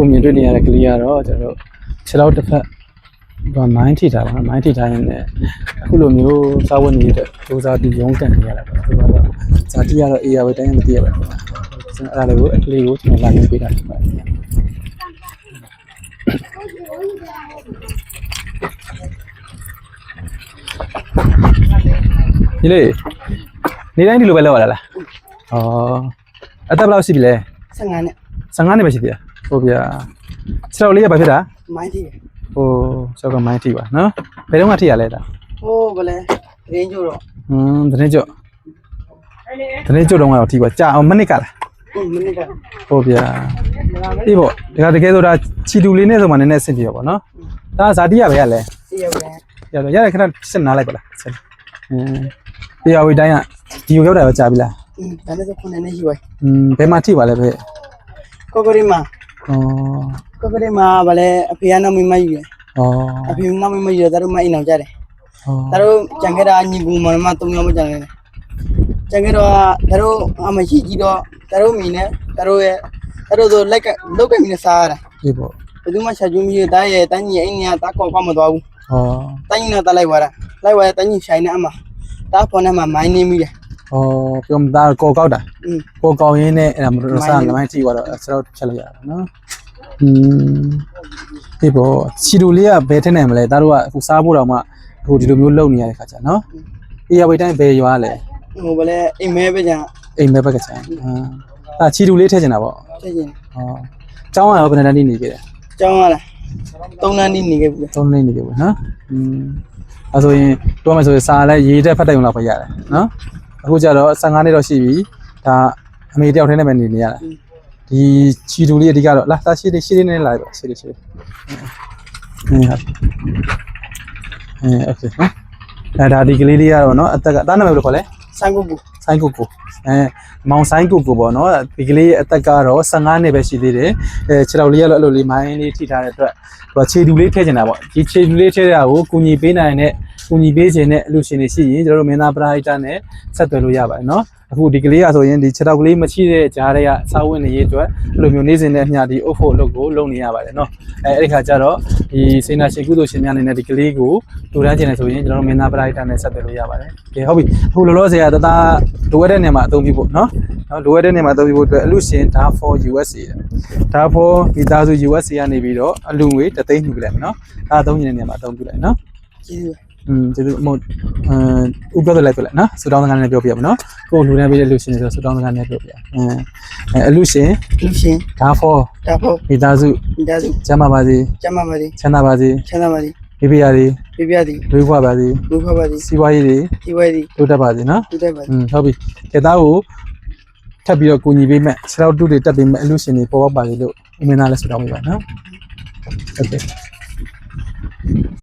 ခုမြင်တွေ့နေရတဲ့ကလေးကတော့ကျွန်တော်ခြေထောက်တစ်ဖက်မိုင်းထိထားပါမိုင်းထိထားရင်လည်းအခုလိုမျိုးစာဝတ်နေတဲ့စူးစမ်းပြီးရုံးကန်နေရတာပေါ့သူကတော့ဇာတိကတော့အေးရပဲတိုင်းမသိရပါဘူးကျွန်တော်အဲ့ဒါလေးကိုအကလေးကိုကျွန်တော်လာနေပေးတာဖြစ်ပါတယ်ဒီလေနေတိုင်းဒီလိုပဲလောက်ရလားဩအသက်ဘယ်လောက်ရှိပြီလဲ15နဲ့15နှစ်ပဲရှိသေးတယ်ဟုတ်ဗျာခြေထောက်လေးရပါဖြစ်တာမိုင်းထိဟိုကျောက်ကမိုင်းထိပါနော်ဘယ်တော့မှထိရလဲတာဟိုဗလဲတင်းကျို့တော့တင်းကျို့တော့ထိပါကြာအောင်မိနစ်ကလားမိနစ်ကဟုတ်ဗျာဒီပေါ့ဒါတကယ်ဆိုတာချီတူလေးနဲ့ဆိုမှနည်းနည်းအဆင်ပြေပါပေါ့နော်ဒါဇာတိရပဲရလဲရခဏစစ်နားလိုက်ပါလားတရားဝေးတိုင်းကဒီကိုရောက်တာပဲကြာပြီလားဒါလည်းခုနှစ်နှစ်ရှိပါဘယ်မှာထိပါလဲဖေကောကရီမာကောကရီမာဗလဲအဖေကနောက်မိမယူတယ်အဖေနောက်မိမယူတယ်တို့မအိမ်အောင်ကြတယ်တို့ကြံခဲ့တာညီကူမမ3ယောက်မကြံခဲ့တယ်ကြံခဲ့တော့တို့အမရှိကြည့်တော့တို့မိနဲ့တို့ရဲ့တို့ဆိုလိုက်ကလုတ်ကမိနဲ့စားရတာဒီပေါ့ဘယ်သူမှချက်ကျွေးမိတာရဲ့တန်းကြီးအိမ်ကတားကောက်မသွားဘူးတန်းကြီးနဲ့တားလိုက်သွားတာလိုက်သွားတန်းကြီးဆိုင်နဲ့အမတားပေါ်နဲ့မှမိုင်းနေမိတယ်ပြောမသားကောကောက်တာကောကောက်ရင်းနဲ့အဲ့ဒါမတော်စားလမိုင်းထိသွားတော့ဆက်တော့ဖြတ်လိုက်ရတာနော်ဒီပေါ့ချီတူလေးကဘယ်ထက်နေမလဲဒါတို့ကအခုစားဖို့တော့မှဟိုဒီလိုမျိုးလုံနေရတဲ့ခါကျနော်အေးရဝေးတိုင်းဘယ်ရွာလဲဟိုဗလဲအိမ်မဲပဲကြာအိမ်မဲပဲကချမ်းဒါချီတူလေးထည့်ချင်တာပေါ့ထည့်ချင်ကျောင်းရောဘယ်နှစ်နေခဲ့တယ်ကျောင်းရလား3နှစ်နေခဲ့ပြီ3နှစ်နေခဲ့ပြီနော်အဲဆိုရင်ပြောမယ်ဆိုရင်စာလဲရေးတဲ့ဖတ်တဲ့ုံလောက်ပဲရတယ်နော်အခုကျတော့15နှစ်တော့ရှိပြီဒါအမေတယောက်တည်းနဲ့ပဲနေရတာဒီချီတူလေးအဓိကတော့လာသားရှိလေးနဲ့လာတော့ရှိလေးဟုတ်โอเคနော်ဒါဒီကလေးလေးကတော့နော်အသက်ကတားနာမည်ဘယ်လိုခေါ်လဲဆိုင်းကိုမောင်ဆိုင်ကိုပေါ့နော်ဒီကလေးအသက်ကတော့15နှစ်ပဲရှိသေးတယ်ခြေထောက်လေးကတော့အဲ့လိုလေးမိုင်းလေးထိထားတဲ့အတွက်သူကခြေတူလေးထည့်ချင်တာပေါ့ဒီခြေတူလေးထည့်ရတာကိုကူညီပေးနိုင်တဲ့ကူညီပေးခြင်းနဲ့အလူရှင်တွေရှိရင်ကျွန်တော်တို့မင်းသားပရိဟိတနဲ့ဆက်သွယ်လို့ရပါတယ်နော်အခုဒီကလေးကဆိုရင်ဒီခြေထောက်ကလေးမရှိတဲ့ကြားထဲကစာဝတ်နေရေးအတွက်အဲ့လိုမျိုးနေစဉ်နဲ့အမျှဒီအုပ်ဖို့အလုပ်ကိုလုပ်နေရပါတယ်နော်အဲ့ဒီခါကျတော့ဒီစေနာရှင်ကုသိုလ်ရှင်များအနေနဲ့ဒီကလေးကိုတူတန်းခြင်းနဲ့ဆိုရင်ကျွန်တော်တို့မင်းသားပရိဟိတနဲ့ဆက်သွယ်လို့ရပါတယ်ကဲဟုတ်ပြီအခုလောလောဆယ်ကတသားလိုအပ်တဲ့နေရာမှာအသုံးပြုဖို့နော်လိုအပ်တဲ့နေရာမှာအသုံးပြုဖို့အတွက်အလူရှင်ဒါ for USA ဒါ for မိသားစု USA ကနေပြီးတော့အလူငွေ3သိန်းယူလိုက်မယ်နော်ဒါအသုံးခြင်းတဲ့နေရာမှာအသုံးပြုလိုက်နော်ကျေးဇူးမဟုတ်ဥပဒေလိုက်ပြလိုက်နော်စူတောင်းစကားနဲ့ပြောပြပါမယ်နော်ကိုလူတန်းပေးတဲ့လူရှင်ဆိုစူတောင်းစကားနဲ့ပြောပြအလူရှင်ဒါ for မိသားစုကျမ်းပါပါစေချမ်းသာပါစေပြပြရသည်ဝိဖွားပါစေစီးပွားရေးတွေတိုးတက်ပါစေနော်ဟုတ်ပြီကဲသားကိုထပ်ပြီးတော့ကူညီပေးမယ်ခြေထောက်တူတွေတက်ပေးမယ်အလူရှင်တွေပေါ်ပေါက်ပါစေလို့အမင်းသားလည်းစူတောင်းပေးပါနော်โอเค